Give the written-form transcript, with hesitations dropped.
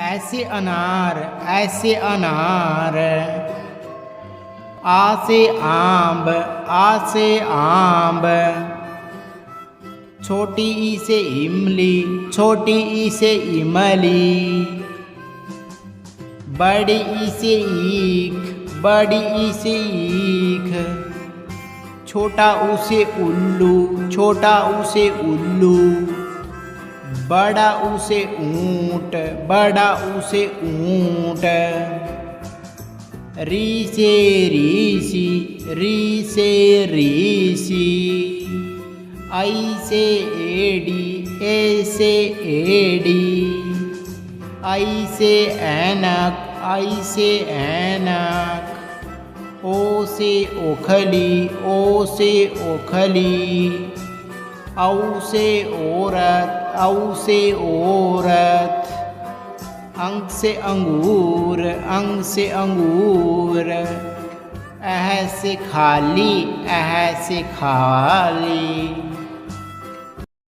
ऐसे अनार ऐसे अनार। आ से आंब आ से आंब। छोटी ई से इमली छोटी ई से इमली। बड़ी ई से ईख बड़ी ई से ईख। छोटा ऊ से उल्लू छोटा ऊ से उल्लू। बड़ा ऊ से ऊंट बड़ा ऊ से ऊंट। री से ऋषि री से ऋषि। आई से एड़ी ए से एड़ी। आई से ऐनक ऐनक। ओ से ओखली ओ से ओखली। औ से औरत औ से औरत। अंग से अंगूर अंग से अंगूर। अह से खाली खाली।